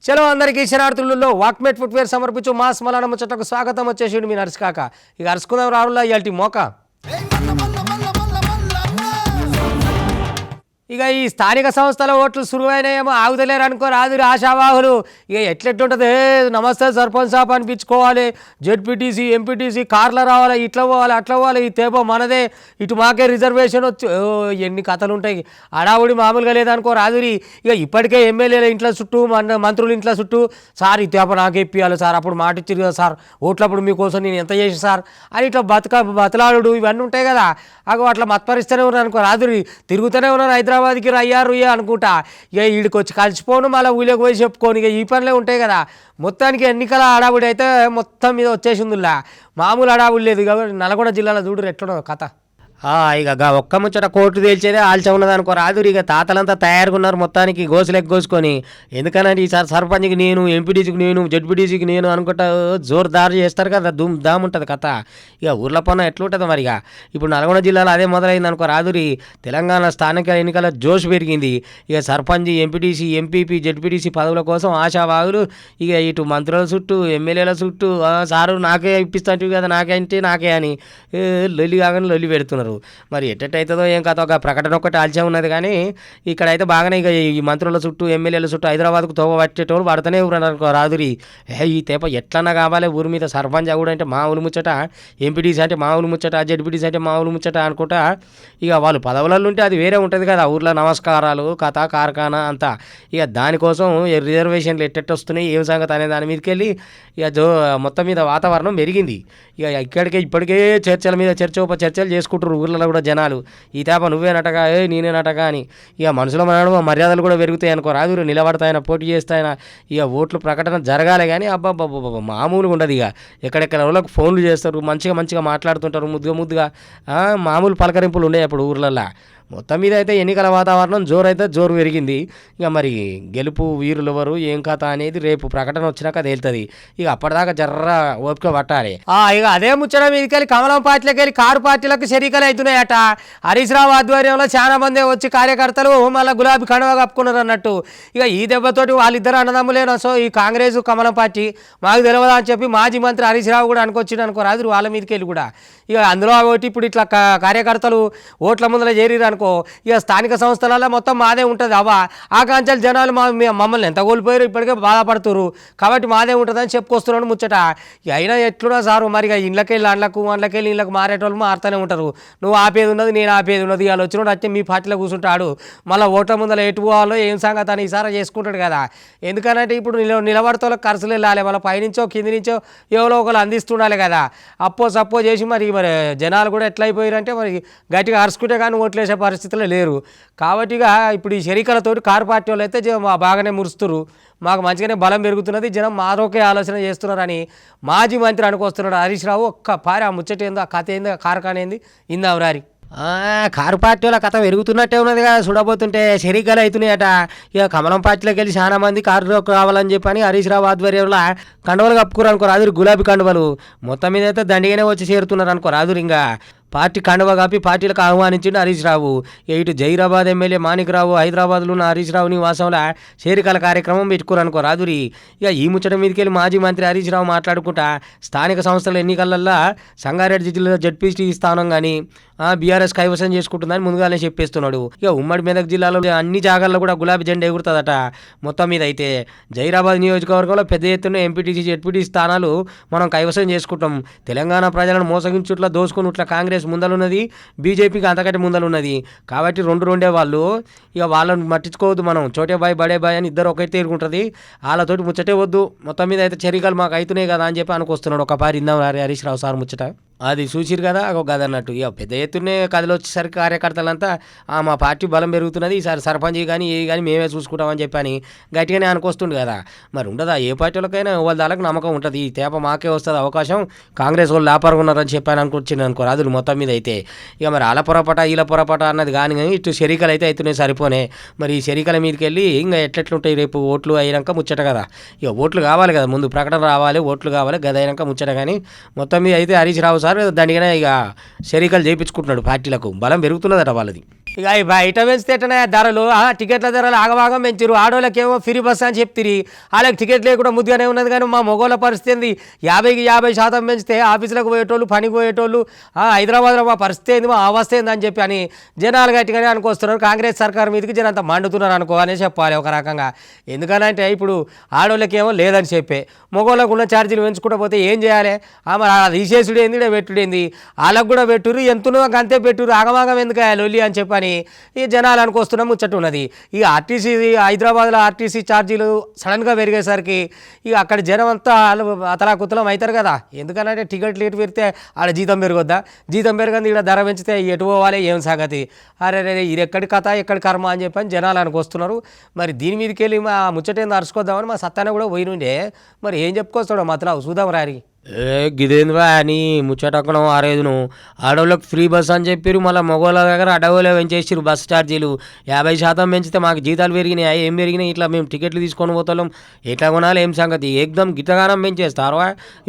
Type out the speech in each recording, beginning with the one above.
చలో అందరికీ శరణార్థులలో Walkmate footwear సమర్పించు మాస్ మలాన ముచ్చటకు స్వాగతం వచ్చేసిండు మీ నర్సుకాక. ఇక అరుచుకుందాం రావులా ఇయాల్టి మోక. ఇక ఈ స్థానిక సంస్థల ఓట్లు సురువైనాయేమో ఆగుతలేరు అనుకో రాదు ఆశావాహులు. ఇక ఎట్లెట్టుంటుంది, నమస్తే సర్పంచ్ సాబ్ అనిపించుకోవాలి, జెడ్పీటీసీ ఎంపీటీసీ కార్లో రావాలి, ఇట్లా పోవాలి అట్లా పోవాలి, ఈ తేపో మనదే, ఇటు మాకే రిజర్వేషన్ వచ్చి ఎన్ని కథలు ఉంటాయి. అడావుడి మామూలుగా లేదనుకో రాదురి. ఇక ఇప్పటికే ఎమ్మెల్యేల ఇంట్లో చుట్టూ మంత్రుల ఇంట్లో చుట్టూ సార్ ఈ తేప నాకే ఇప్పియాలి సార్, అప్పుడు మాట ఇచ్చారు కదా సార్, ఓట్లప్పుడు మీకోసం నేను ఎంత చేసి సార్ అని ఇట్లా బతలాడు ఇవన్నీ ఉంటాయి కదా. అగో అట్లా మత్పరిస్తూనే ఉన్నారు అనుకో రాదురి. తిరుగుతూనే ఉన్నారు హైదరాబాద్కి రయ్యారు అనుకుంటా. ఇక వీడికి వచ్చి కలిసిపోను, మళ్ళీ ఊళ్ళోకి పోయి చెప్పుకోను. ఇక ఈ పనులే ఉంటాయి కదా. మొత్తానికి ఎన్నికల హడావుడి అయితే మొత్తం మీద వచ్చేసిందిలా, మామూలు హడావుడి లేదు. ఇక నల్గొండ జిల్లాలో చూడరు ఎట్లనో కథ. ఇక ఒక్క ముచ్చట కోర్టు తేల్చేదే ఆల్చ ఉన్నది అనుకో రాదురు. ఇక తాతలంతా తయారుగా ఉన్నారు మొత్తానికి గోసులెక్క కోసుకొని. ఎందుకనంటే ఈసారి సర్పంచ్కి నేను, ఎంపీటీసీకి నేను, జడ్పీటీసీకి నేను అనుకుంటా జోరుదారు చేస్తారు కదా, దామ్ ఉంటుంది కథ. ఇక ఊర్ల పన్న ఎట్లుంటుంది మరి. ఇప్పుడు నల్గొండ జిల్లాలో అదే మొదలైంది అనుకో రాదురి. తెలంగాణ స్థానిక ఎన్నికల జోష్ పెరిగింది. ఇక సర్పంచ్, ఎంపీటీసీ, ఎంపీపీ, జడ్పీటీసీ పదవుల కోసం ఆశావాహులు ఇక ఇటు మంత్రుల చుట్టూ, ఎమ్మెల్యేల చుట్టూ సారు నాకే ఇప్పిస్తాంటివి కదా, నాకే అంటే నాకే అని లొల్లి కాగానే లొల్లి పెడుతున్నారు. మరి ఎట్టయితుందో ఏం కథ. ఒక ప్రకటన ఒక్కటి ఆల్చే ఉన్నది కానీ ఇక్కడైతే బాగానే ఇక ఈ మంత్రుల చుట్టూ, ఎమ్మెల్యేల చుట్టూ హైదరాబాద్కు తోవ పట్టేటోళ్ళు పడుతూనే ఊరనుకో రాదురి. ఈ తేప ఎట్లన్నా కావాలి ఊరి మీద. సర్పంచ్ కూడా అంటే మా ఊరు ముచ్చట, ఎంపీటీసీ అంటే మా ఊరు ముచ్చట, జడ్పీటీసీ అంటే మా ఊరు ముచ్చట అనుకుంటా. ఇక వాళ్ళు పదవులలో ఉంటే అది వేరే ఉంటుంది కదా, ఊర్లో నమస్కారాలు కథ కార్ఖానా అంతా. ఇక దానికోసం రిజర్వేషన్లు ఎట్టెట్టొస్తున్నాయి ఏం సంగతి అనే దాని మీదకి వెళ్ళి ఇక మొత్తం మీద వాతావరణం పెరిగింది. ఇక ఇప్పటికే చర్చల మీద చర్చలు చేసుకుంటారు ఊర్లలో కూడా జనాలు. ఈ తేప నువ్వేనటగా నేనేనటగా అని. ఇక మనుషుల మర్యాదలు కూడా పెరుగుతాయి అనుకో రాదు. నిలబడతాయన, పోటీ చేస్తాయన. ఇక ఓట్లు ప్రకటన జరగాలి కానీ అబ్బాబ్బాబ్బా మామూలుగా ఉండదు. ఇక ఎక్కడెక్కడ వాళ్ళకు ఫోన్లు చేస్తారు, మంచిగా మాట్లాడుతుంటారు, ముద్దుగా మామూలు పలకరింపులు ఉండే అప్పుడు ఊర్లల్లో. మొత్తం మీద అయితే ఎన్నికల వాతావరణం జోరు పెరిగింది. ఇక మరి గెలుపు వీరులు ఎవరు ఏం కథ అనేది రేపు ప్రకటన వచ్చినాక తేలుతుంది. ఇక అప్పటిదాకా జర్ర ఓపిక పట్టాలి. ఇక అదే ముచ్చడం మీదకెళ్ళి కమలం పార్టీలకు వెళ్ళి కారు పార్టీలకు షరీకలు అవుతున్నాయట. హరీష్ రావు ఆధ్వర్యంలో చాలా మంది వచ్చి కార్యకర్తలు మళ్ళీ గులాబీ కండువా కప్పుకున్నారు అన్నట్టు. ఇక ఈ దెబ్బతోటి వాళ్ళిద్దరు అన్నదమ్ములేనా. సో ఈ కాంగ్రెస్ కమలం పార్టీ మాకు తెలియదా అని చెప్పి మాజీ మంత్రి హరీష్ రావు కూడా అనుకొచ్చిండు అనుకో రాదు వాళ్ళ మీదకెళ్ళి కూడా. ఇక అందులో ఒకటి ఇప్పుడు ఇట్లా కార్యకర్తలు ఓట్ల ముందర చేరిరు అనుకో. ఇక స్థానిక సంస్థలలో మొత్తం మాదే ఉంటుంది. ఆకాంక్షలు జనాలు మమ్మల్ని ఎంత కోల్పోయారు, ఇప్పటికే బాధపడుతున్నారు కాబట్టి మాదే ఉంటుందని చెప్పుకొస్తున్నాడు ముచ్చట. అయినా ఎట్లున్నా సారు మరి ఇళ్ళకెళ్ళి అండ్లకెళ్ళి ఇళ్ళకి మారేటోళ్ళు మారుతూనే ఉంటారు. నువ్వు ఆపేది ఉన్నది, నేను ఆపేది ఉన్నది. వాళ్ళు వచ్చినోడు వచ్చి మీ పార్టీలో కూర్చుంటాడు. మళ్ళీ ఓట్ల ముందర ఎటు పోవాలో ఏం సంగతి అని ఈసారి చేసుకుంటాడు కదా. ఎందుకనంటే ఇప్పుడు నిలబడతోళ్ళకి ఖర్చులు వెళ్ళాలి, వాళ్ళ పైనుంచో కింది నుంచో ఎవరో ఒకరు అందిస్తుండాలి కదా. సప్పో చేసి మరి జనాలు కూడా ఎట్లా అయిపోయారంటే మరి గట్టిగా అరుచుకుంటే కానీ ఓట్లేసే పరిస్థితుల్లో లేరు. కాబట్టి ఇప్పుడు ఈ షరీకలతోటి కారు పార్టీ వాళ్ళు అయితే బాగానే మురుస్తున్నారు. మాకు మంచిగానే బలం పెరుగుతున్నది, జనం మారోకే ఆలోచన చేస్తున్నారని మాజీ మంత్రి అనుకొస్తున్నాడు హరీష్ రావు. ఒక్క పారి ఆ ముచ్చట ఏందో, ఆ కథ ఏందో, కార్ఖాన ఏంది ఇందాం రారి. కారు పార్టీ వాళ్ళ కథ పెరుగుతున్నట్టే ఉన్నది కదా. చూడబోతుంటే షరీకలు అవుతున్నాయట. ఇక కమలం పార్టీలోకి వెళ్ళి చాలా మంది కారులోకి రావాలని చెప్పని హరీష్ రావు ఆధ్వర్యంలో కండువలు కప్పుకున్నారు అనుకో రాదురు, గులాబీ కండువలు. మొత్తం మీద అయితే దండిగానే వచ్చి చేరుతున్నారు అనుకో రాదురు. ఇంకా పార్టీ కండువ కాపి పార్టీలకు ఆహ్వానించిండు హరీష్ రావు. ఇటు జైరాబాద్ ఎమ్మెల్యే మాణిక్రావు హైదరాబాద్లో ఉన్న హరీష్ రావు నివాసంలో చేరికల కార్యక్రమం పెట్టుకోరనుకో రాదురి. ఇక ఈ ముచ్చట మీదకి వెళ్ళి మాజీ మంత్రి హరీష్ రావు మాట్లాడుకుంటా స్థానిక సంస్థల ఎన్నికలల్లో సంగారెడ్డి జిల్లా జడ్పీటీ స్థానం కానీ బీఆర్ఎస్ కైవసం చేసుకుంటుందని ముందుగానే చెప్పేస్తున్నాడు. ఇక ఉమ్మడి మెదక్ జిల్లాలో అన్ని జాగాల్లో కూడా గులాబీ జెండా ఎగురుతుందట. మొత్తం మీద అయితే జైరాబాద్ నియోజకవర్గంలో పెద్ద ఎత్తున ఎంపీటీసీ, జడ్పీటీ స్థానాలు మనం కైవసం చేసుకుంటాం. తెలంగాణ ప్రజలను మోసగించుట్లా దోసుకున్నట్ల కాంగ్రెస్ ముందలున్నది, బీజేపీకి అంతకంటే ముందలున్నది. కాబట్టి రెండే వాళ్ళు. ఇక వాళ్ళని మట్టించుకోవద్దు మనం. చోటే బాయ్ బడే బాయ్ అని ఇద్దరు ఒకైతే తిరుగుంటుంది. వాళ్ళతోటి ముచ్చటే వద్దు. మొత్తం మీద అయితే చర్యలు మాకు అవుతున్నాయి కదా అని చెప్పి అనుకొస్తున్నాడు. ఒక పారి ఇందాం హరీష్ రావు సార్ ముచ్చట అది చూసిరు కదా ఒక గద అన్నట్టు. ఇక పెద్ద ఎత్తునే కథలు వచ్చేసరికి కార్యకర్తలంతా మా పార్టీ బలం పెరుగుతున్నది, ఈసారి సర్పంచ్ కానీ ఏ కానీ మేమే చూసుకుంటామని చెప్పని గట్టిగానే అనుకొస్తుంది కదా. మరి ఉండదా ఏ పార్టీ వాళ్ళకైనా వాళ్ళ దానికి నమ్మకం ఉంటుంది. ఈ తేప మాకే వస్తుంది అవకాశం, కాంగ్రెస్ వాళ్ళు లాపరంగా ఉన్నారని చెప్పాను అనుకొచ్చింది అనుకో రాదులు. మొత్తం మీద అయితే ఇక మరి అలా పొరపాట ఇలా పొరపాట అన్నది కానీ ఇటు షరీకలు అయితే అవుతున్నాయి సరిపోనే. మరి ఈ షరీకల మీదకి వెళ్ళి ఇంకా ఎట్లెట్లుంటాయి రేపు ఓట్లు అయినాక ముచ్చట కదా. ఇక ఓట్లు కావాలి కదా, ముందు ప్రకటన రావాలి, ఓట్లు కావాలి, గద అయినాక ముచ్చట. కానీ మొత్తం మీద అయితే హరీష్ రావు సార్ దండిగానే ఇక షరీకలు చేయించుకుంటున్నాడు. పార్టీలకు బలం పెరుగుతున్నదట వాళ్ళది. ఇక ఈ బయట పెంచితే ఎట్టనే ధరలు టికెట్ల ధరలు ఆగమాగం పెంచారు. ఆడోళ్ళకేమో ఫ్రీ బస్ అని చెప్తిరి, వాళ్ళకి టికెట్ లేకుండా ముద్దుగానే ఉన్నది. కానీ మా మగోళ్ళ పరిస్థితి ఏంది, 50% పెంచితే ఆఫీసులకు పోయేటోళ్ళు, పనికి పోయేటోళ్ళు, హైదరాబాద్లో మా పరిస్థితి ఏంది, మా అవస్థ ఏంది అని చెప్పి అని జనాలు గట్టిగానే అనుకొస్తున్నారు. కాంగ్రెస్ సర్కార్ మీదకి జనంత మండుతున్నారు అనుకో అనే చెప్పాలి ఒక రకంగా. ఎందుకనంటే ఇప్పుడు ఆడోళ్ళకేమో లేదని చెప్పే, మగోళ్ళకు ఉన్న ఛార్జీలు పెంచుకుంటూ పోతే ఏం చేయాలి? మరి తీసేసుడు ఏంది, పెట్టుడేంది, వాళ్ళకు కూడా పెట్టురు, ఎంతునో అంతే పెట్టురు, ఆగమాగం ఎందుకు లొల్లి అని చెప్పని ఈ జనాలు అనుకొస్తున్నాం ముచ్చట ఉన్నది. ఈ ఆర్టీసీ హైదరాబాద్లో ఆర్టీసీ ఛార్జీలు సడన్గా పెరిగేసరికి ఇక అక్కడ జనం అంతా అతలాకుతలం అవుతారు కదా. ఎందుకనంటే టికెట్ లేట్ పెరిగితే ఆడ జీతం పెరగొద్దా, జీతం పెరగంది ఇక్కడ ధర పెంచితే ఎటు పోవాలి ఏం సంగతి, అరే ఇది ఎక్కడి కథ ఎక్కడి కర్మ అని చెప్పని జనాలు అనుకొస్తున్నారు. మరి దీని మీదకి వెళ్ళి మా ముచ్చటేందో అరుచుకోద్దామని మా సత్తాన కూడా పోయి నుండే, మరి ఏం చెప్పుకొస్తాడో మతలా చూద్దాం రారి. గిదేంద్రా అని ముచ్చటక్కడం ఆరేదును ఆడవాళ్ళకి ఫ్రీ బస్ అని చెప్పారు, మళ్ళీ మగవాళ్ళ దగ్గర అడవులే పెంచేసారు బస్ ఛార్జీలు. 50% పెంచితే మాకు జీతాలు పెరిగినాయి, ఏం పెరిగినాయి, ఇట్లా మేము టికెట్లు తీసుకొని పోతాం, ఎట్లా కొనాలి ఏం సంగతి, ఏకదం గిట్టగానం పెంచేస్తారు.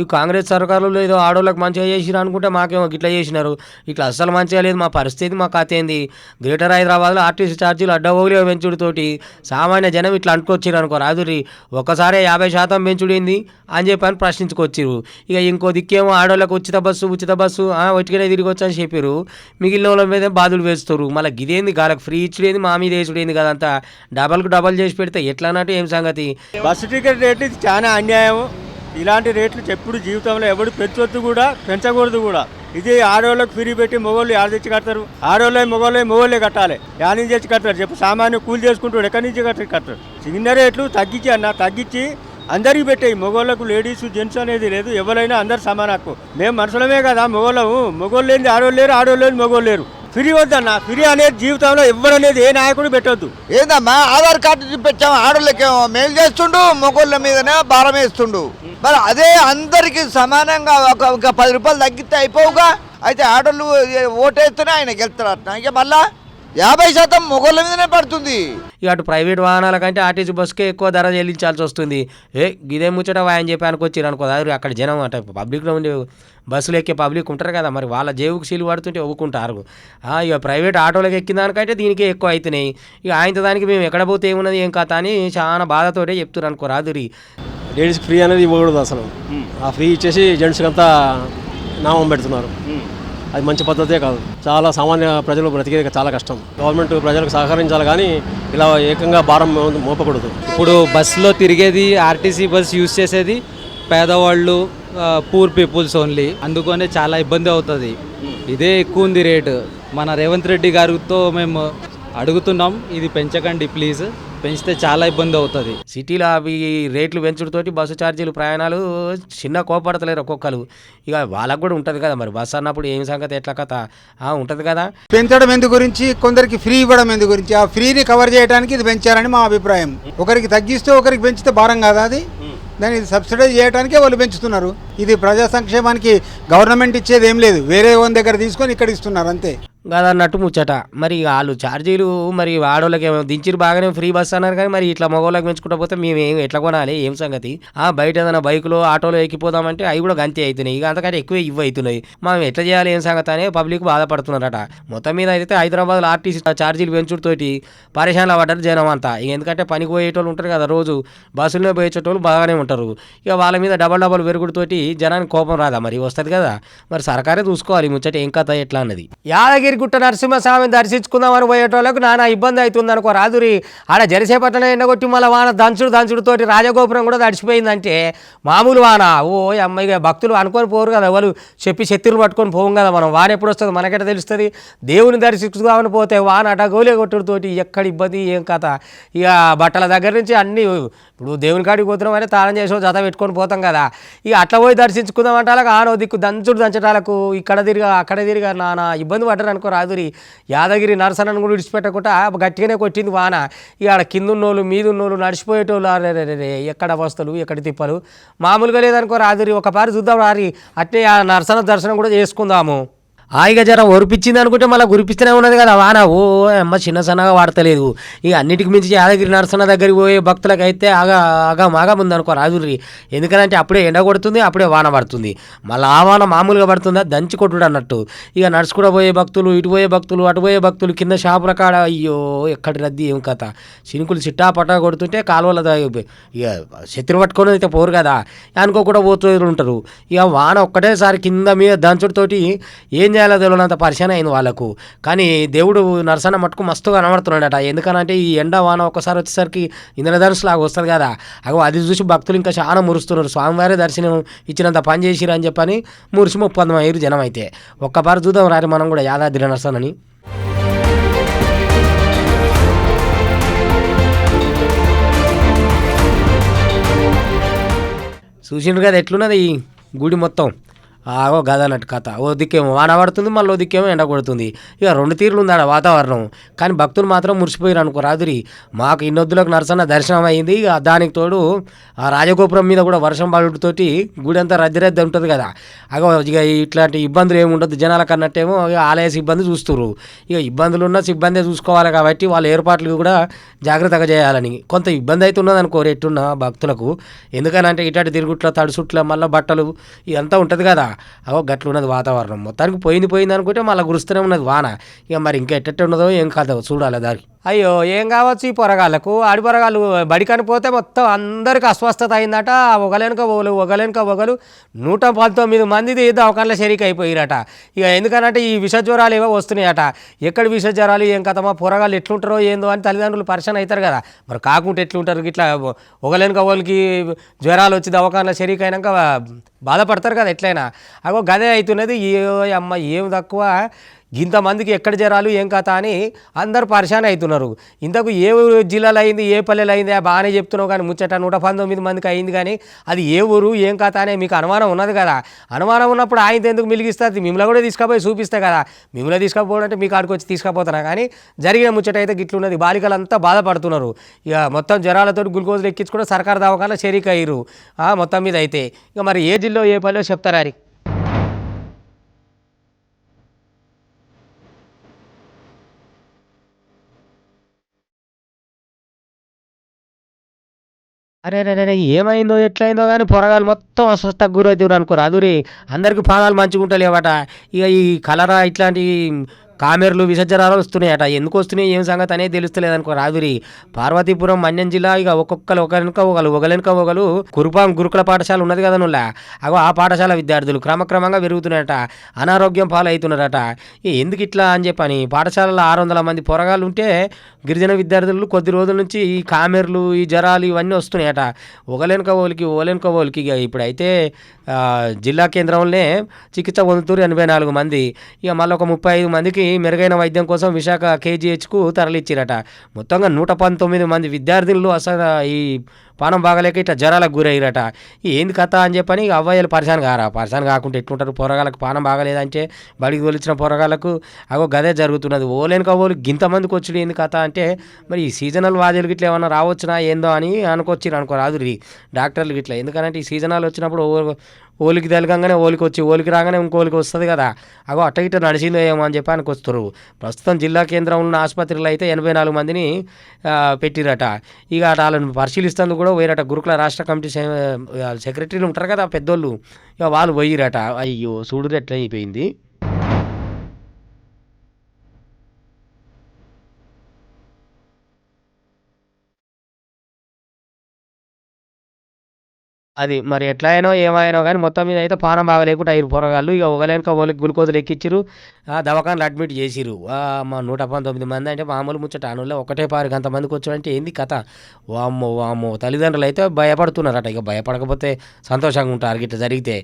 ఈ కాంగ్రెస్ సర్కారులో ఏదో ఆడవాళ్ళకి మంచిగా చేసిరు అనుకుంటే మాకేమో గిట్లా చేసినారు. ఇట్లా అస్సలు మంచిగా లేదు మా పరిస్థితి, మా కథ ఏంది. గ్రేటర్ హైదరాబాద్లో ఆర్టీసీ ఛార్జీలు అడ్డగోలుగా పెంచుడుతోటి సామాన్య జనం ఇట్లా అనుకొచ్చిరు అనుకో రాదురి, ఒక్కసారి 50% పెంచుడేంది అని చెప్పి అని ప్రశ్నించుకొచ్చిరు. ఇక ఇంకో దిక్కేమో ఆడోళ్ళకి ఉచిత బస్సు ఒట్టిగానే తిరిగి వచ్చని చెప్పారు, మిగిలిన వాళ్ళ మీద బాధలు వేస్తారు. మళ్ళీ గిదేంది గాలకు ఫ్రీ ఇచ్చుడేంది, మా మీద వేసుడేంది కదంతా డబల్కు డబల్ చేసి పెడితే ఎట్లా అన్నట్టు ఏం సంగతి. బస్సు టికెట్ రేట్లు ఇది చాలా అన్యాయం. ఇలాంటి రేట్లు ఎప్పుడు జీవితంలో ఎవడు పెంచొద్దు కూడా పెంచకూడదు కూడా. ఇది ఆడవాళ్ళకి ఫ్రీ పెట్టి మొగోళ్ళు యాడ తెచ్చి కడతారు, మొగోళ్ళే కట్టాలి, యాడ నుంచి తెచ్చి కడతారు చెప్పు. సామాన్య కూలి చేసుకుంటాడు, ఎక్కడి నుంచి కడతారు. చిన్న రేట్లు తగ్గించి అందరికి పెట్టాయి. మగోళ్ళకు లేడీస్ జెంట్స్ అనేది లేదు, ఎవరైనా అందరు సమాన హక్కు. మేము మనుషులమే కదా మొగోళ్ళము, మొగోళ్ళు లేని ఆడోళ్ళు లేరు, ఆడోళ్ళు లేని మొగోళ్ళు లేరు. ఫ్రీ వద్దన్న, ఫ్రీ అనేది జీవితంలో ఎవరనేది ఏ నాయకుడు పెట్టొద్దు. ఏందమ్మా ఆధార్ కార్డు చూపించాము, ఆడోళ్ళకేమో మేలు చేస్తుండు, మొగోళ్ళ మీదనే భారం వేస్తుండు. మరి అదే అందరికి సమానంగా ఒక 10 రూపాయలు తగ్గితే అయిపోవుగా. అయితే ఆడోళ్ళు ఓటేస్తేనే ఆయన గెలుస్తారు అట్లా, ఇక మళ్ళా 50% మొగోళ్ళ మీదనే పడుతుంది. ఇక అటు ప్రైవేట్ వాహనాల కంటే ఆర్టీసీ బస్సుకే ఎక్కువ ధర చెల్లించాల్సి వస్తుంది. గిదే ముచ్చట అని చెప్పి అనుకొచ్చారు అనుకో, అక్కడ జనం అంటే పబ్లిక్లో ఉండే బస్సులు ఎక్కే పబ్లిక్ ఉంటారు కదా, మరి వాళ్ళ జేబుకు సీలు పడుతుంటే ఒప్పుకుంటారు. ఇక ప్రైవేట్ ఆటోలకు ఎక్కిన దానికంటే దీనికే ఎక్కువ అవుతున్నాయి. ఇక ఆయనతో దానికి మేము ఎక్కడ పోతే ఏమున్నది ఏం కథ అని చాలా బాధతోటే చెప్తున్నారు అనుకో రాదురి. లేడీస్ ఫ్రీ అనేది ఇవ్వకూడదు అసలు. ఆ ఫ్రీ ఇచ్చేసి జెంట్స్కి అంతా నామం పెడుతున్నారు. అది మంచి పద్ధతే కాదు. చాలా సామాన్య ప్రజలు బ్రతికేది చాలా కష్టం. గవర్నమెంట్ ప్రజలకు సహకరించాలి కానీ ఇలా ఏకంగా భారం మోపకూడదు. ఇప్పుడు బస్సులో తిరిగేది ఆర్టీసీ బస్ యూజ్ చేసేది పేదవాళ్ళు, పూర్ పీపుల్స్ ఓన్లీ. అందుకనే చాలా ఇబ్బంది అవుతుంది. ఇదే ఎక్కువ ఉంది రేటు. మన రేవంత్ రెడ్డి గారితో మేము అడుగుతున్నాం, ఇది పెంచకండి ప్లీజ్, పెంచితే చాలా ఇబ్బంది అవుతుంది. సిటీలో అవి రేట్లు పెంచుడుతోటి బస్సు ఛార్జీలు ప్రయాణాలు చిన్న కోపడతలేరు ఒక్కొక్కరు. ఇక వాళ్ళకు కూడా ఉంటుంది కదా, మరి బస్సు అన్నప్పుడు ఏం సంగతి ఎట్లా కథ ఉంటుంది కదా. పెంచడం ఎందు గురించి, కొందరికి ఫ్రీ ఇవ్వడం ఎందు గురించి, ఆ ఫ్రీని కవర్ చేయడానికి ఇది పెంచారని మా అభిప్రాయం. ఒకరికి తగ్గిస్తే ఒకరికి పెంచితే భారం కాదా అది? దాన్ని సబ్సిడైజ్ చేయడానికే వాళ్ళు పెంచుతున్నారు. ఇది ప్రజా సంక్షేమానికి గవర్నమెంట్ ఇచ్చేది ఏం లేదు, వేరే వాళ్ళ దగ్గర తీసుకొని ఇక్కడ ఇస్తున్నారు అంతే కాదన్నట్టు ముచ్చట. మరి వాళ్ళు ఛార్జీలు మరి ఆడోళ్ళకి ఏమో దించిరు బాగానే ఫ్రీ బస్ అన్నారు కానీ మరి ఇట్లా మగవాళ్ళకి పెంచుకుంటా పోతే మేము ఎట్లా కొనాలి ఏం సంగతి. బయట ఏదైనా బైకులో ఆటోలో ఎక్కిపోదామంటే అవి కూడా గంతే అవుతున్నాయి. ఇక అంతకంటే ఎక్కువ ఇవి అవుతున్నాయి. మనం ఎట్లా చేయాలి ఏం సంగతి అని పబ్లిక్ బాధపడుతున్నారట. మొత్తం మీద అయితే హైదరాబాద్లో ఆర్టీసీ ఛార్జీలు పెంచుడుతోటి పరేషాన్లు పడ్డారు జనం అంతా. ఇక ఎందుకంటే పనికి పోయేటోళ్ళు ఉంటారు కదా, రోజు బస్సులో పోయేటోళ్ళు బాగానే ఉంటారు. ఇక వాళ్ళ మీద డబల్ పెరుగుడుతోటి జనానికి కోపం రాదా, మరి వస్తుంది కదా. మరి సర్కారే చూసుకోవాలి ముచ్చట ఏం కథ ఎట్లా అన్నది. యాదగిరి గుట్ట నరసింహస్వామిని దర్శించుకుందామని పోయేటోళ్ళకు నానా ఇబ్బంది అవుతుంది అనుకో రాదురి. ఆడ జరిసేపట్లనే ఎండగొట్టి మళ్ళీ వాన దంచుడుతోటి రాజగోపురం కూడా తడిచిపోయిందంటే మామూలు వాన. అమ్మాయి భక్తులు అనుకొని పోరు కదా, వాళ్ళు చెప్పి శత్రులు పట్టుకొని పోం కదా మనం. వాన ఎప్పుడు వస్తుంది మనకెట తెలుస్తుంది. దేవుని దర్శించుకుందామని పోతే వాన అటగోలే కొట్టుడుతోటి ఎక్కడ ఇబ్బంది ఏం కథ. ఇక బట్టల దగ్గర నుంచి అన్నీ ఇప్పుడు దేవుని కాడికి పోతున్నాం అంటే తాళం చేసో జత పెట్టుకొని పోతాం కదా. ఇక అట్లా పోయి దర్శించుకుందామంటే వాళ్ళకి ఆనో దిక్కు దంచటాలకు ఇక్కడ తిరిగా అక్కడ తిరిగా నానా ఇబ్బంది పడ్డారు అనుకో రాదురి. యాదగిరి నరసనను కూడా విడిచిపెట్టకుండా గట్టిగానే కొట్టింది వాన. ఇక ఆడ కింద ఉన్నోళ్ళు మీద ఉన్నోళ్ళు నడిచిపోయేటోళ్ళు ఎక్కడ వస్తులు ఎక్కడ తిప్పలు మామూలుగా లేదనుకో రాదురి. ఒక పారి చూద్దాం రారి, అట్నే ఆ నరసన దర్శనం కూడా చేసుకుందాము. హాయిగా జర ఒరిపించింది అనుకుంటే మళ్ళీ గురిపిస్తూనే ఉన్నది కదా వాన. ఓ అమ్మ చిన్న సన్నగా వాడతలేదు. ఇక అన్నిటికి మించి యాదగిరి నరసన్న దగ్గరికి పోయే భక్తులకు అయితే ఆగా ఉందనుకో రాజురి. ఎందుకంటే అప్పుడే ఎండ కొడుతుంది, అప్పుడే వాన పడుతుంది. మళ్ళీ ఆ వాన మామూలుగా పడుతుందా దంచి కొట్టుడు అన్నట్టు. ఇక నడుచుకుంటూ పోయే భక్తులు, ఇటు పోయే భక్తులు, అటు పోయే భక్తులు, కింద షాపుల కాడ అయ్యో ఎక్కడి రద్దీ ఏం కథ. చినుకులు చిట్టా పట్టా కొడుతుంటే కాలువల ఇక శత్రు పట్టుకొని అయితే పోరు కదా, అనుకోకుండా పోతూ ఉంటారు. ఇక వాన ఒక్కటేసారి కింద మీద దంచుడితోటి ఏం చేయాలో తెలియనంత పరిశాన అయింది వాళ్ళకు. కానీ దేవుడు నరసన్న మట్టుకు మస్తుగా కనబడుతున్నాడట. ఎందుకనంటే ఈ ఎండ వాన ఒక్కసారి వచ్చేసరికి ఇంద్రధనుసు లాగా వస్తుంది కదా, అది చూసి భక్తులు ఇంకా చాలా మురుస్తున్నారు. స్వామివారే దర్శనం ఇచ్చినంత పని చేసిరు అని చెప్పని మురిసి 30,000 జనం అయితే. ఒక్కపారి చూద్దాం రారి మనం కూడా యాదాద్రి నరసన్నని. చూసిండ్రు కదా ఎట్లున్నది ఈ గుడి మొత్తం. ఆగో గదన్నట్టు కథ. ఓ దిక్కేమో వాన పడుతుంది, మళ్ళీ ఓ దిక్కేమో ఎండ కొడుతుంది. ఇక 2 తీరులు ఉంది ఆడ వాతావరణం. కానీ భక్తులు మాత్రం మురిసిపోయారు అనుకో రాదురి. మాకు ఇన్నొద్దులకు నరసన్న దర్శనం అయింది. ఇక దానికి తోడు ఆ రాజగోపురం మీద కూడా వర్షం పడుతోటి గుడి అంతా రద్దీ ఉంటుంది కదా. అగో ఇక ఇట్లాంటి ఇబ్బందులు ఏమి ఉండదు జనాలకు అన్నట్టేమో ఇక ఆలయ సిబ్బంది చూస్తున్నారు. ఇక ఇబ్బందులు ఉన్న సిబ్బంది చూసుకోవాలి కాబట్టి వాళ్ళ ఏర్పాట్లు కూడా జాగ్రత్తగా చేయాలని. కొంత ఇబ్బంది అయితే ఉన్నది అనుకో ఎట్టున్న భక్తులకు. ఎందుకనంటే ఇట్లాంటి తిరుగుట్ల తడుసుట్ల మళ్ళీ బట్టలు ఇదంతా ఉంటుంది కదా. అగో గట్లు ఉన్నది వాతావరణం. మొత్తానికి పోయింది అనుకుంటే మళ్ళీ గురుస్తూనే ఉన్నది వాన. ఇక మరి ఇంకా ఎట్ట ఉన్నదో ఏం కాదో చూడాలి దానికి. అయ్యో ఏం కావచ్చు ఈ పొరగాళ్ళకు. ఆడి పొరగాళ్ళు బడి కనిపోతే మొత్తం అందరికి అస్వస్థత అయిందట. ఒకలేనుక ఒకలు 119 మందిది దవాఖానలో షరీక్ అయిపోయిరట. ఇక ఎందుకనంటే ఈ విష జ్వరాలు ఏవో వస్తున్నాయట. ఎక్కడ విష జ్వరాలు ఏం కథమా పొరగాళ్ళు ఎట్లుంటారో ఏందో అని తల్లిదండ్రులు పరిచయం అవుతారు కదా. మరి కాకుంటే ఎట్లుంటారు ఇట్లా ఒకలేనుక ఒకరికి జ్వరాలు వచ్చి దవాఖానలో షరీక్ అయినాక బాధపడతారు కదా ఎట్లయినా. అగో గదే అవుతున్నది. అమ్మ ఏం తక్కువ, ఇంతమందికి ఎక్కడ జరాలు ఏం కథ అని అందరు పరిశాన్ అవుతున్నారు. ఇంతకు ఏ జిల్లాలో అయింది, ఏ పల్లెలు అయింది బాగానే చెప్తున్నావు కానీ ముచ్చట 119 మందికి అయింది. కానీ అది ఏ ఊరు ఏం కథ అనే మీకు అనుమానం ఉన్నది కదా. అనుమానం ఉన్నప్పుడు ఆయన ఎందుకు మిలిగిస్తుంది? మిమ్మల్ని కూడా తీసుకుపోయి చూపిస్తే కదా. మిమ్మల్ని తీసుకుపోవడం అంటే మీకు ఆడికి వచ్చి తీసుకుపోతున్నా. కానీ జరిగిన ముచ్చట అయితే గిట్లున్నది. బాలికలంతా బాధపడుతున్నారు. ఇక మొత్తం జ్వరాలతో గ్లూకోజులు ఎక్కించుకుంటే సర్కారు దవాఖానలో షరీక్ అయ్యారు మొత్తం మీద అయితే. ఇక మరి ఏ జిల్లా ఏ పల్లెలో చెప్తారా అని. అరే ఏమైందో ఎట్లయిందో కానీ పొరగాలు మొత్తం అస్వస్థకు గురవుతారు అనుకో రాదురి. అందరికీ పాదాలు మంచిగా ఉంటలేవట. ఇక ఈ కలరా ఇట్లాంటి కామెర్లు విసర్జనాలు వస్తున్నాయట. ఎందుకు వస్తున్నాయి ఏం సంగతి అనేది తెలుస్తలేదు అనుకో రాదురి. పార్వతీపురం మన్యం జిల్లా ఇక ఒక్కొక్కరు ఒకలెనుక కురుపాం గురుకుల పాఠశాల ఉన్నది కదా నువ్వులా. అగో ఆ పాఠశాల విద్యార్థులు క్రమక్రమంగా పెరుగుతున్నారట. అనారోగ్యం పాలవుతున్నారట. ఎందుకు ఇట్లా అని చెప్పని పాఠశాలలో 600 మంది పొరగాళ్ళు ఉంటే గిరిజన విద్యార్థులు కొద్ది రోజుల నుంచి ఈ కామెర్లు ఈ జ్వరాలు ఇవన్నీ వస్తున్నాయట. ఒకలెనుక ఓలికి ఇక ఇప్పుడైతే జిల్లా కేంద్రంలోనే చికిత్స పొందుతూరు 84 మంది. ఇక మళ్ళీ ఒక 35 మందికి మెరుగైన వైద్యం కోసం విశాఖ కేజీహెచ్కు తరలిచ్చిరట. మొత్తంగా 119 మంది విద్యార్థులు అసలు ఈ పానం బాగలేక ఇట్లా జ్వరాలకు గురయ్యారట. ఏంది కథ అని చెప్పని అవ్వాయిలు పరిశాన్ కాకుండా ఎట్లుంటారు. పొరగాళ్ళకు పానం బాగలేదంటే బడికి తోలిచ్చిన పొరగాళ్ళకు అగో గదే జరుగుతున్నది. ఓలేనుకోవాలి గింతమందికి వచ్చి ఏంది కథ అంటే మరి ఈ సీజనల్ వ్యాధులు గిట్లా ఏమన్నా రావచ్చునా ఏందో అని అనుకొచ్చిరు అనుకో రాదు డాక్టర్లు గిట్లా. ఎందుకంటే ఈ సీజనాలు వచ్చినప్పుడు ఓలికి తేలకంగానే ఓలికి రాగానే ఇంకోలికి వస్తుంది కదా. అగో అట్ట ఇట్ట నడిచిందో ఏమో అని చెప్పి అనుకొస్తారు. ప్రస్తుతం జిల్లా కేంద్రం ఉన్న ఆసుపత్రిలో అయితే 84 మందిని పెట్టిరట. ఇక వాళ్ళని పరిశీలిస్తేందుకు కూడా పోయిరట. గురుకుల రాష్ట్ర కమిటీ సెక్రటరీలు ఉంటారు కదా పెద్దోళ్ళు, ఇక వాళ్ళు పోయిరట. అయ్యో చూడు ఎట్లా అయిపోయింది. అది మరి ఎట్లా అయినో ఏమైనో కానీ మొత్తం మీద అయితే పానం బాగా లేకుండా అయ్యారు పొరగాళ్ళు. ఇక ఒకలేనుక వాళ్ళకి గ్లూకోజులు ఎక్కించారు, దవాఖానలు అడ్మిట్ చేసిరు. మా 119 మంది అంటే మామూలు ముచ్చట. అనుల్లో ఒకటే పారికి అంతమందికి వచ్చాడంటే ఏంది కథ. వామ్మో తల్లిదండ్రులు అయితే భయపడుతున్నారట. ఇక భయపడకపోతే సంతోషంగా ఉంటారు గిట్ట జరిగితే.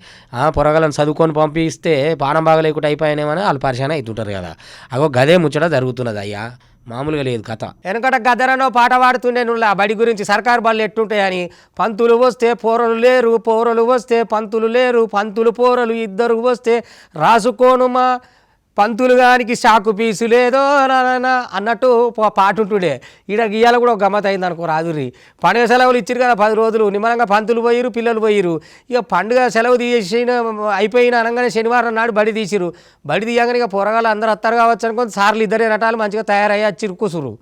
పొరగాళ్ళని చదువుకొని పంపిస్తే పానం బాగా లేకుండా అయిపోయానేమని వాళ్ళు పరిశాన అవుతుంటారు కదా. అగో గదే ముచ్చట జరుగుతున్నది అయ్యా, మామూలుగా లేదు కథ. వెనకట గద్దరనో పాట పాడుతుండే నువ్వు ఆ బడి గురించి సర్కారు బళ్ళు ఎట్టుంటాయని. పంతులు వస్తే పోరలు లేరు, పోరలు వస్తే పంతులు లేరు, పంతులు పోరలు ఇద్దరు వస్తే రాసుకోనుమా పంతులు గానికి షాకు పీసు లేదో అన్నట్టు పాట ఉంటుండే ఈడ గీయాల కూడా ఒక గమ్మత్ అయింది అనుకో రాదురి. పండుగ సెలవులు ఇచ్చారు కదా 10 రోజులు నిమ్మలంగా పంతులు పోయిరు పిల్లలు పోయిరు. ఇక పండుగ సెలవు తీసిన అయిపోయిన అనగానే శనివారం నాడు బడి తీసిరు. బడి తీయగానే ఇక పొరగాలు అందరూ అత్తారు కావచ్చు అనుకోని సార్లు ఇద్దరే నటాలు మంచిగా తయారయ్యి వచ్చి కూసురు.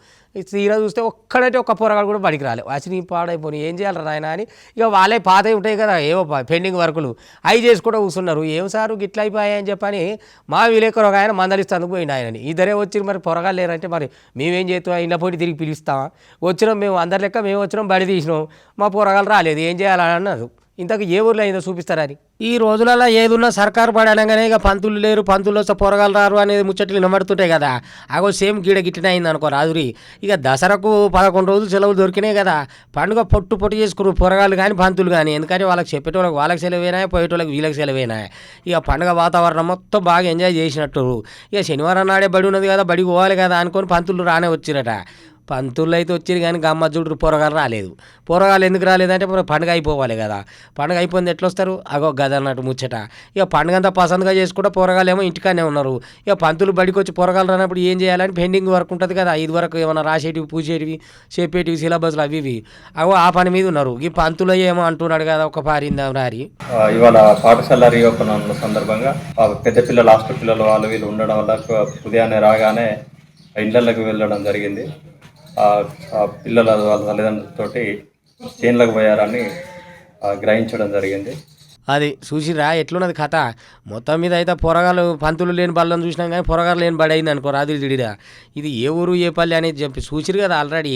తీరా చూస్తే ఒక్కడంటే ఒక్క పొరగాడు కూడా బడికి రాలే. వచ్చి నీ పాడైపోయి ఏం చేయాలి నాయన అని ఇక వాళ్ళే పాతవి ఉంటాయి కదా ఏవో పెండింగ్ వర్కులు అవి చేసుకుంటూ కూర్చున్నారు. ఏం సారు గిట్ల అయిపోయాయని చెప్పని మా విలేకరు ఒక ఆయన మందలిస్తేందుకు పోయింది ఆయనని. ఇద్దరే వచ్చి మరి పొరగాలు లేరంటే మరి మేమేం చేస్తాం ఇంట్లో పోటీ తిరిగి పిలుస్తామా వచ్చినాం మేము అందరి లెక్క మేము వచ్చినాం బడి తీసినాం మా పొరగాలు రాలేదు ఏం చేయాలని అన్నారు. ఇంతకు ఏ ఊర్లో అయిందో చూపిస్తారని. ఈ రోజులలో ఏదున్నా సర్కారు పడి అనగానే ఇక పంతులు లేరు పంతులు వస్తే పొరగాలు రారు అనేది ముచ్చట్లు వినబడుతుంటాయి కదా. అగో సేమ్ గీడ గిట్టిన అయింది అనుకో రాదురి. ఇక దసరాకు 11 రోజులు సెలవులు దొరికినాయి కదా పండుగ పొట్టు చేసుకురు పొరగాలు కానీ పంతులు కానీ. ఎందుకంటే వాళ్ళకి చెప్పేటోళ్ళకి వాళ్ళకి సెలవేనా పోయేటోళ్ళకి వీళ్ళకి సెలవేనా. ఇక పండుగ వాతావరణం మొత్తం బాగా ఎంజాయ్ చేసినట్టు. ఇక శనివారం నాడే బడి ఉన్నది కదా బడికి పోవాలి కదా అనుకొని పంతులు రానే వచ్చిరట. పంతులు అయితే వచ్చారు కానీ గమ్మ చూడు పొరగాలు రాలేదు. పొరగాలు ఎందుకు రాలేదంటే పండుగ అయిపోవాలి కదా. పండుగ అయిపోయింది ఎట్లా వస్తారు అగో గద అన్నట్టు ముచ్చట. ఇక పండుగ అంతా పసందుగా చేసుకుంటే పొరగాలు ఏమో ఇంటికానే ఉన్నారు. ఇక పంతులు బడికి వచ్చి పొరగాలు రానప్పుడు ఏం చేయాలని పెండింగ్ వర్క్ ఉంటుంది కదా ఇది వరకు ఏమైనా రాసేటివి పూసేటివి చెప్పేటివి సిలబస్లు అవి ఇవి అగో ఆ పని మీద ఉన్నారు. ఈ పంతులు ఏమో అంటున్నాడు కదా ఒక పారిందా రారి. ఇవాళ పాఠశాల రీఓపెన్ సందర్భంగా పెద్ద పిల్లలు హాస్టల్ పిల్లలు వాళ్ళు వీళ్ళు ఉండడం వల్ల ఉదయాన్నే రాగానే ఇళ్ళకి వెళ్ళడం జరిగింది. పిల్లల వాళ్ళ తల్లిదండ్రులతోటి చేన్లకు పోయారని గ్రహించడం జరిగింది. అది చూసిరా ఎట్లున్నది కథ. మొత్తం మీద అయితే పొరగాలు పంతులు లేని బళ్ళని చూసినాం కానీ పొరగాలు లేని బడి అయింది అనుకో రాదులు తిడిరా. ఇది ఏ ఊరు ఏ పల్లె అనేది చెప్పి చూసిరు కదా ఆల్రెడీ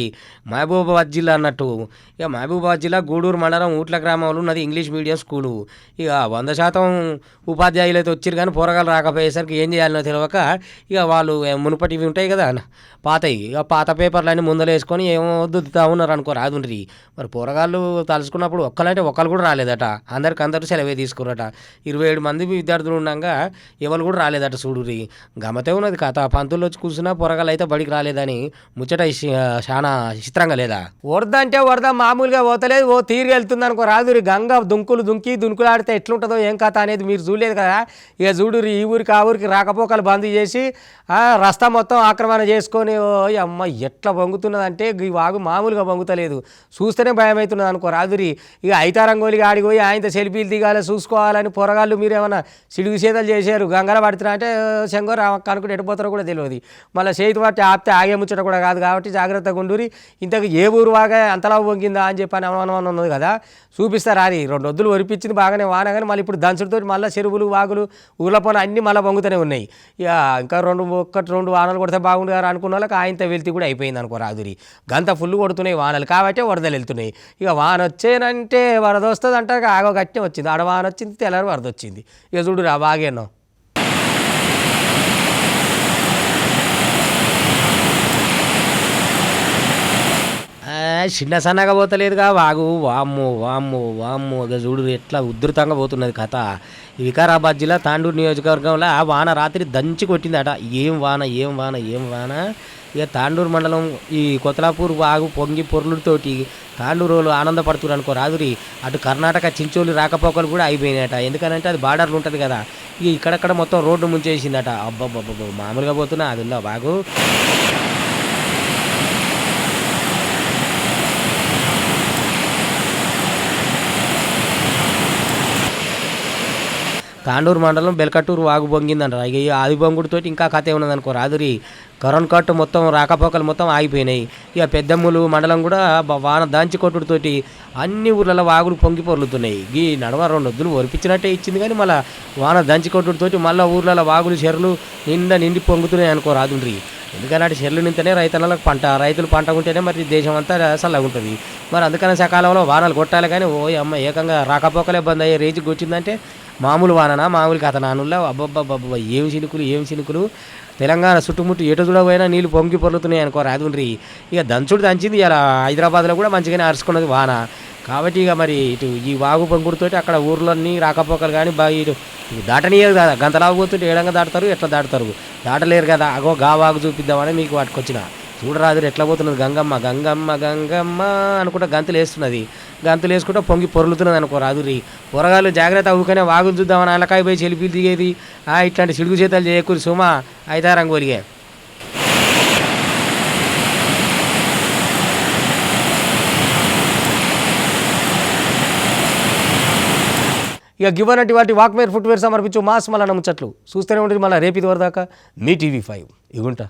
మహబూబాబాద్ జిల్లా అన్నట్టు. ఇక మహబూబాబాద్ జిల్లా గూడూరు మండలం ఊట్ల గ్రామంలో ఉన్నది ఇంగ్లీష్ మీడియం స్కూలు. ఇక 100% ఉపాధ్యాయులు అయితే వచ్చారు కానీ పొరగాలు రాకపోయేసరికి ఏం చేయాలనో తెలియక ఇక వాళ్ళు మునుపటివి ఉంటాయి కదా పాతవి ఇక పాత పేపర్లన్నీ ముందలేసుకొని ఏమో దుద్దుతా ఉన్నారు అనుకో రాదుండ్రి. మరి పొరగాళ్ళు తలుచుకున్నప్పుడు ఒక్కలంటే ఒక్కరు కూడా రాలేదట. అందరూ సెలవే తీసుకురట. 27 మంది విద్యార్థులు ఉండగా ఎవరు కూడా రాలేదట. చూడురి గమతే ఉన్నది కథ. పంతులు వచ్చి కూర్చున్నా పొరగాలు అయితే బడికి రాలేదని ముచ్చట చాలా చిత్రంగా లేదా. వరద అంటే వరద మామూలుగా పోతలేదు ఓ తీరుగా వెళ్తుంది అనుకో రాదురి. గంగ దుంకులాడితే ఎట్లుంటుందో ఏం కథ అనేది మీరు చూడలేదు కదా. ఇక చూడురి ఈ ఊరికి ఆ ఊరికి రాకపోకలు బంద్ చేసి రస్తా మొత్తం ఆక్రమణ చేసుకొని అమ్మ ఎట్లా పొంగుతున్నదంటే ఈ వాగు మామూలుగా పొంగుతలేదు. చూస్తేనే భయం అవుతున్నది అనుకో రాదురి. ఇక ఐతారంగోలికి ఆడిపోయి ఆయనతో సెల్ఫీలు దిగాలి చూసుకోవాలని పొరగాళ్ళు మీరేమన్నా సిడుగు చేతలు చేశారు. గంగల పడుతున్నా అంటే శంకర్ కనుక్కుంటే ఎడిపోతారో కూడా తెలియదు. మళ్ళీ చేతి పట్టి ఆపితే ఆగే ముచ్చట కూడా కాదు కాబట్టి జాగ్రత్తగా ఉండురి. ఇంతకు ఏ ఊరు వాగా అంతలా పొంగిందా అని చెప్పని అనుమానం ఉన్నది కదా. చూపిస్తారు అది 2 వద్దులు ఒరిపించింది బాగానే వాన కానీ మళ్ళీ ఇప్పుడు దంచుడితో మళ్ళీ చెరువులు వాగులు ఊళ్ళ పని అన్నీ మళ్ళీ పొంగుతూనే ఉన్నాయి. ఇక ఇంకా 1-2 వానలు కొడితే బాగుండు కదా అనుకున్న వాళ్ళకి ఆయనతో వెళ్తే కూడా అయిపోయింది అనుకో రాదురి. గంత ఫుల్ కొడుతున్నాయి వానలు కాబట్టి వరదలు వెళ్తున్నాయి. ఇక వాన వచ్చేనంటే వరద వస్తుంది అంటారు ఆగో గట్టి వచ్చింది ఆడ వాన వచ్చింది తెల్లారి వరద వచ్చింది. ఇక చూడు రా బాగేనో. చిన్న సన్నగా పోతలేదుగా వాగు వామ్ము ఇక చూడు ఎట్లా ఉధృతంగా పోతున్నది కథ. వికారాబాద్ జిల్లా తాండూరు నియోజకవర్గంలో ఆ వాన రాత్రి దంచి కొట్టిందట. ఏం వాన. ఇక తాండూరు మండలం ఈ కొత్తలాపూర్ వాగు పొంగి పొర్లుతోటి తాండూరు వాళ్ళు ఆనందపడుతున్నారు అనుకో రాదురి. అటు కర్ణాటక చించోలు రాకపోకలు కూడా అయిపోయినాయట. ఎందుకనంటే అది బార్డర్లు ఉంటుంది కదా. ఇక ఇక్కడక్కడ మొత్తం రోడ్డు ముంచేసిందట. అబ్బబ్బబ్బ మామూలుగా పోతున్నా అది ఉందా బాగు. తాండూరు మండలం బెల్కట్టూరు వాగు పొంగిందంట. ఇక ఈ ఆది పొంగుడితో ఇంకా కథ ఏమున్నది అనుకో రాదురి. కరోనా కట్టు మొత్తం రాకపోకలు మొత్తం ఆగిపోయినాయి. ఇక పెద్దమ్మలు మండలం కూడా వాన దంచి కొట్టుడితోటి అన్ని ఊర్లలో వాగులు పొంగి పొర్లుతున్నాయి. ఈ నడవ 2 వద్దులు ఒరిపించినట్టే ఇచ్చింది కానీ మళ్ళీ వాన దంచి కొట్టుడితోటి మళ్ళీ ఊర్లలో వాగులు చెరువులు నిండి పొంగుతున్నాయి అనుకో రాదుండ్రి. ఎందుకంటే చెర్లు నింతేనే రైతులకు రైతులు పంట ఉంటేనే మరి దేశం అంతా చల్లగా ఉంటుంది. మరి అందుకని సకాలంలో వానలు కొట్టాలి కానీ ఓ అమ్మ ఏకంగా రాకపోకలే బంద్ అయ్యే రేంజ్కి వచ్చిందంటే మామూలు వాననా మామూలు కథ నానుల్లో అబ్బబ్బబ్బబ్బ ఏం చినుకులు. తెలంగాణ చుట్టుముట్టు ఎటు చూడకపోయినా నీళ్ళు పొంగి పొర్లుతున్నాయి అనుకో రాదుండ్రి. ఇక దంచుడు దంచింది ఇలా హైదరాబాద్లో కూడా మంచిగానే అరుచుకున్నది వాన. కాబట్టి ఇక మరి ఇటు ఈ వాగు పొంగుడుతోటి అక్కడ ఊర్లన్నీ రాకపోకలు కానీ ఇటు దాటనీయరు కదా. గంతలాగు పోతుంటే ఏడంగా దాటుతారు ఎట్లా దాటుతారు దాటలేరు కదా. అగో గా వాగు చూపిద్దామని మీకు వాటికొచ్చిన చూడరాదు ఎట్లా పోతున్నది గంగమ్మ గంగమ్మ గంగమ్మ అనుకుంటా గంతులు వేస్తున్నది. గంతులు వేసుకుంటా పొంగి పొరులుతున్నది అనుకో రాదురి. పొరగాళ్ళు జాగ్రత్త ఊకనే వాగులు చూద్దామని అలకాయ పోయి చెలిపిలు దిగేది. ఇట్లాంటి సిడుగు చేతాలు చేయకూరి సుమా అయితే రంగోలిగే. ఇక గివనటి వాటి వాక్వేర్ ఫుట్వేర్ సమర్పించు మాస్ మళ్ళీ ముచ్చట్లు చూస్తూనే ఉంటుంది. మళ్ళీ రేపు ఇది వరదాకా మీ టీవీ 5 ఇగుంటా.